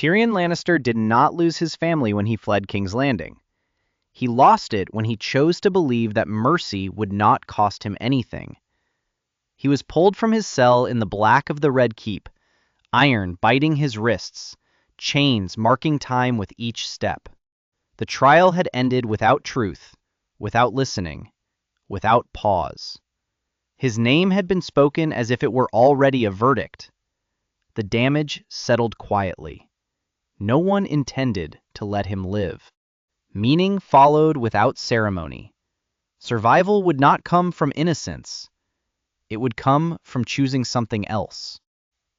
Tyrion Lannister did not lose his family when he fled King's Landing. He lost it when he chose to believe that mercy would not cost him anything. He was pulled from his cell in the black of the Red Keep, iron biting his wrists, chains marking time with each step. The trial had ended without truth, without listening, without pause. His name had been spoken as if it were already a verdict. The damage settled quietly. No one intended to let him live. Meaning followed without ceremony. Survival would not come from innocence. It would come from choosing something else.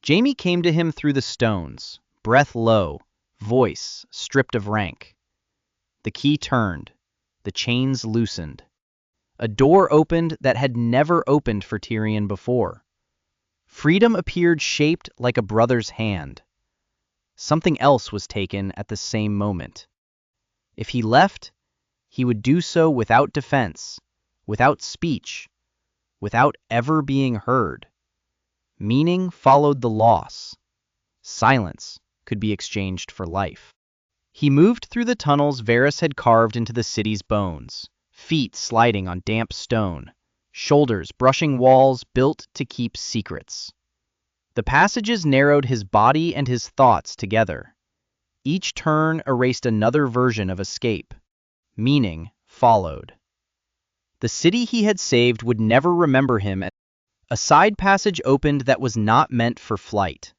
Jaime came to him through the stones, breath low, voice stripped of rank. The key turned. The chains loosened. A door opened that had never opened for Tyrion before. Freedom appeared shaped like a brother's hand. Something else was taken at the same moment. If he left, he would do so without defense, without speech, without ever being heard. Meaning followed the loss. Silence could be exchanged for life. He moved through the tunnels Varys had carved into the city's bones, feet sliding on damp stone, shoulders brushing walls built to keep secrets. The passages narrowed his body and his thoughts together. Each turn erased another version of escape. Meaning followed. The city he had saved would never remember him. A side passage opened that was not meant for flight.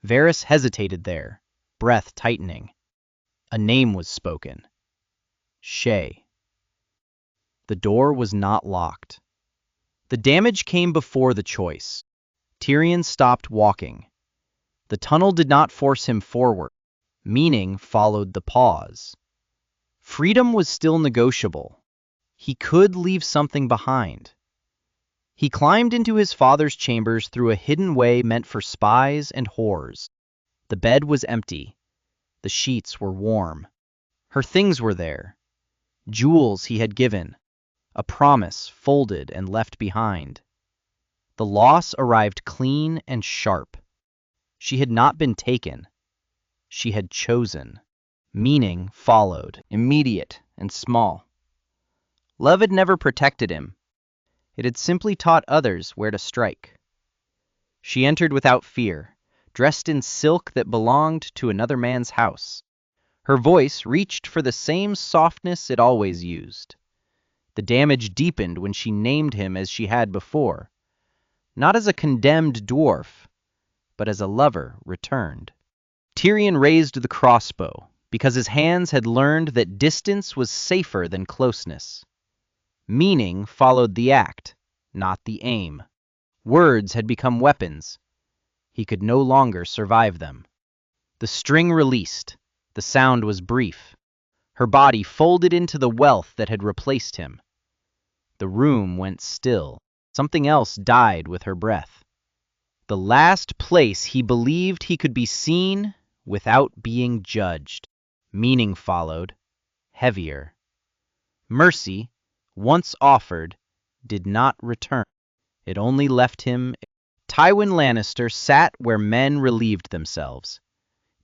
Varys hesitated there, breath tightening. A name was spoken. Shay. The door was not locked. The damage came before the choice. Tyrion stopped walking. The tunnel did not force him forward. Meaning followed the pause. Freedom was still negotiable. He could leave something behind. He climbed into his father's chambers through a hidden way meant for spies and whores. The bed was empty. The sheets were warm. Her things were there. Jewels he had given. A promise folded and left behind. The loss arrived clean and sharp. She had not been taken. She had chosen. Meaning followed, immediate and small. Love had never protected him. It had simply taught others where to strike. She entered without fear, dressed in silk that belonged to another man's house. Her voice reached for the same softness it always used. The damage deepened when she named him as she had before, not as a condemned dwarf, but as a lover returned. Tyrion raised the crossbow, because his hands had learned that distance was safer than closeness. Meaning followed the act, not the aim. Words had become weapons. He could no longer survive them. The string released. The sound was brief. Her body folded into the wealth that had replaced him. The room went still. Something else died with her breath. The last place he believed he could be seen without being judged. Meaning followed, heavier. Mercy, once offered, did not return. It only left him. Tywin Lannister sat where men relieved themselves.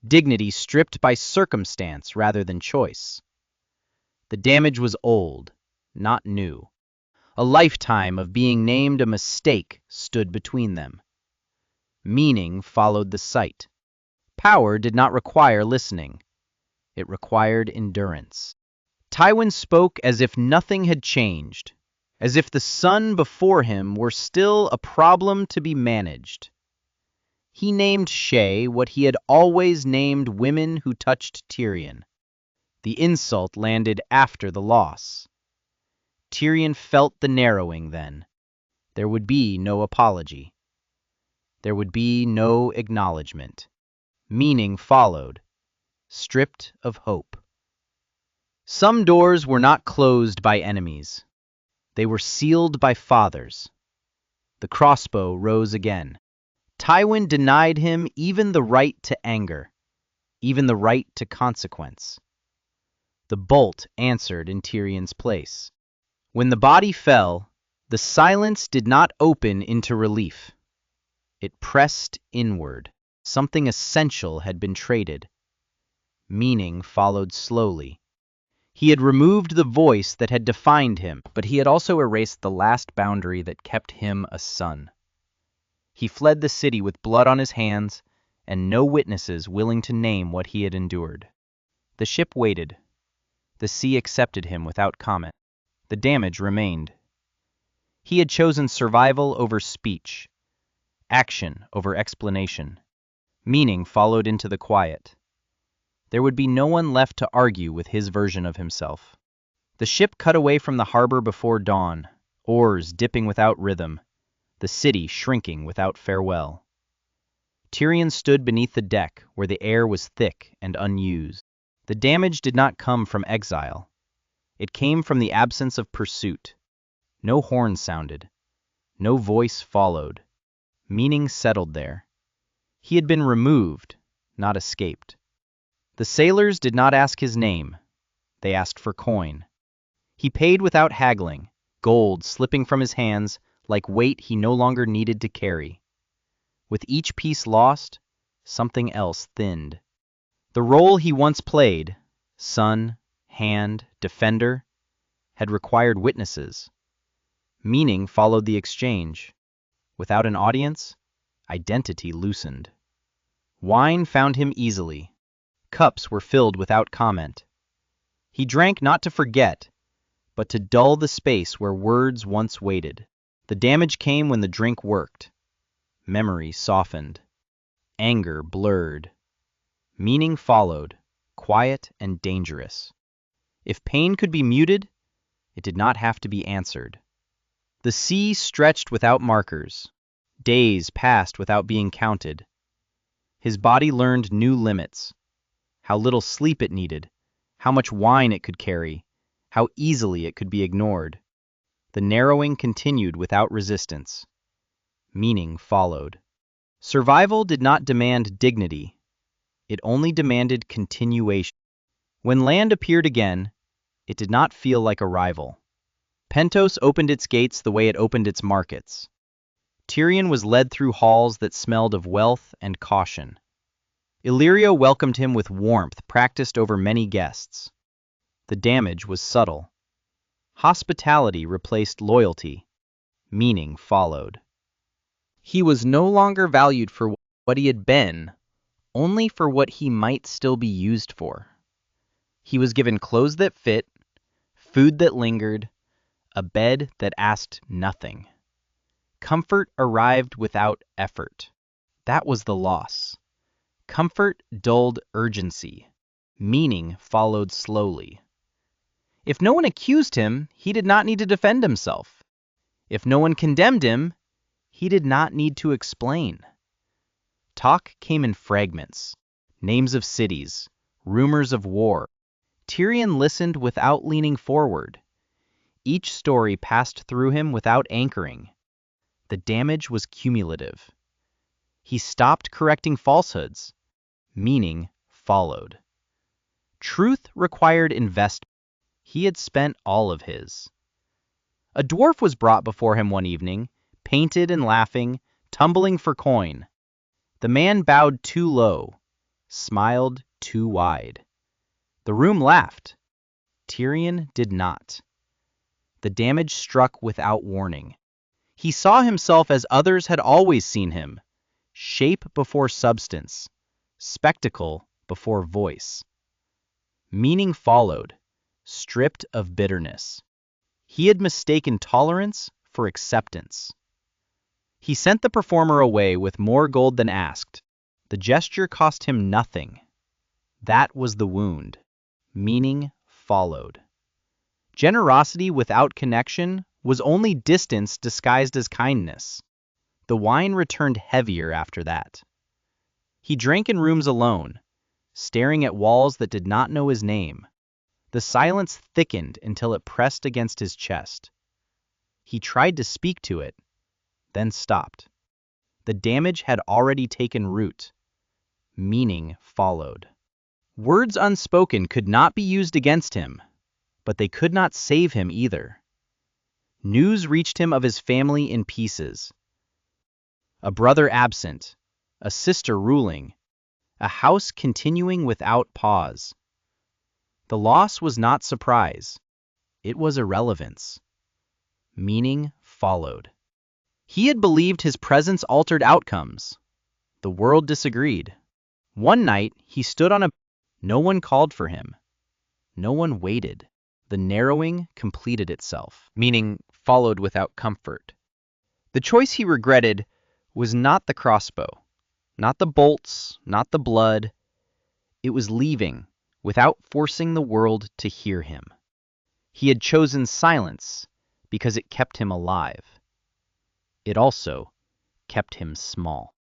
Dignity stripped by circumstance rather than choice. The damage was old, not new. A lifetime of being named a mistake stood between them. Meaning followed the sight. Power did not require listening. It required endurance. Tywin spoke as if nothing had changed, as if the sun before him were still a problem to be managed. He named Shay what he had always named women who touched Tyrion. The insult landed after the loss. Tyrion felt the narrowing then. There would be no apology. There would be no acknowledgement. Meaning followed, stripped of hope. Some doors were not closed by enemies. They were sealed by fathers. The crossbow rose again. Tywin denied him even the right to anger, even the right to consequence. The bolt answered in Tyrion's place. When the body fell, the silence did not open into relief. It pressed inward. Something essential had been traded. Meaning followed slowly. He had removed the voice that had defined him, but he had also erased the last boundary that kept him a son. He fled the city with blood on his hands and no witnesses willing to name what he had endured. The ship waited. The sea accepted him without comment. The damage remained. He had chosen survival over speech, action over explanation. Meaning followed into the quiet. There would be no one left to argue with his version of himself. The ship cut away from the harbor before dawn, oars dipping without rhythm, the city shrinking without farewell. Tyrion stood beneath the deck where the air was thick and unused. The damage did not come from exile. It came from the absence of pursuit. No horn sounded. No voice followed. Meaning settled there. He had been removed, not escaped. The sailors did not ask his name. They asked for coin. He paid without haggling, gold slipping from his hands like weight he no longer needed to carry. With each piece lost, something else thinned. The role he once played, son, hand, defender, had required witnesses. Meaning followed the exchange. Without an audience, identity loosened. Wine found him easily. Cups were filled without comment. He drank not to forget, but to dull the space where words once waited. The damage came when the drink worked. Memory softened. Anger blurred. Meaning followed, quiet and dangerous. If pain could be muted, it did not have to be answered. The sea stretched without markers. Days passed without being counted. His body learned new limits. How little sleep it needed, how much wine it could carry, how easily it could be ignored. The narrowing continued without resistance. Meaning followed. Survival did not demand dignity. It only demanded continuation. When land appeared again, it did not feel like a rival. Pentos opened its gates the way it opened its markets. Tyrion was led through halls that smelled of wealth and caution. Illyrio welcomed him with warmth practiced over many guests. The damage was subtle. Hospitality replaced loyalty. Meaning followed. He was no longer valued for what he had been, only for what he might still be used for. He was given clothes that fit, food that lingered, a bed that asked nothing. Comfort arrived without effort. That was the loss. Comfort dulled urgency. Meaning followed slowly. If no one accused him, he did not need to defend himself. If no one condemned him, he did not need to explain. Talk came in fragments. Names of cities, rumors of war. Tyrion listened without leaning forward. Each story passed through him without anchoring. The damage was cumulative. He stopped correcting falsehoods. Meaning followed. Truth required investment. He had spent all of his. A dwarf was brought before him one evening, painted and laughing, tumbling for coin. The man bowed too low, smiled too wide. The room laughed. Tyrion did not. The damage struck without warning. He saw himself as others had always seen him, shape before substance, spectacle before voice. Meaning followed, stripped of bitterness. He had mistaken tolerance for acceptance. He sent the performer away with more gold than asked. The gesture cost him nothing. That was the wound. Meaning followed. Generosity without connection was only distance disguised as kindness. The wine returned heavier after that. He drank in rooms alone, staring at walls that did not know his name. The silence thickened until it pressed against his chest. He tried to speak to it, then stopped. The damage had already taken root. Meaning followed. Words unspoken could not be used against him, but they could not save him either. News reached him of his family in pieces. A brother absent, a sister ruling, a house continuing without pause. The loss was not surprise. It was irrelevance. Meaning followed. He had believed his presence altered outcomes. The world disagreed. One night, he stood on a... No one called for him. No one waited. The narrowing completed itself, meaning followed without comfort. The choice he regretted was not the crossbow, not the bolts, not the blood. It was leaving without forcing the world to hear him. He had chosen silence because it kept him alive. It also kept him small.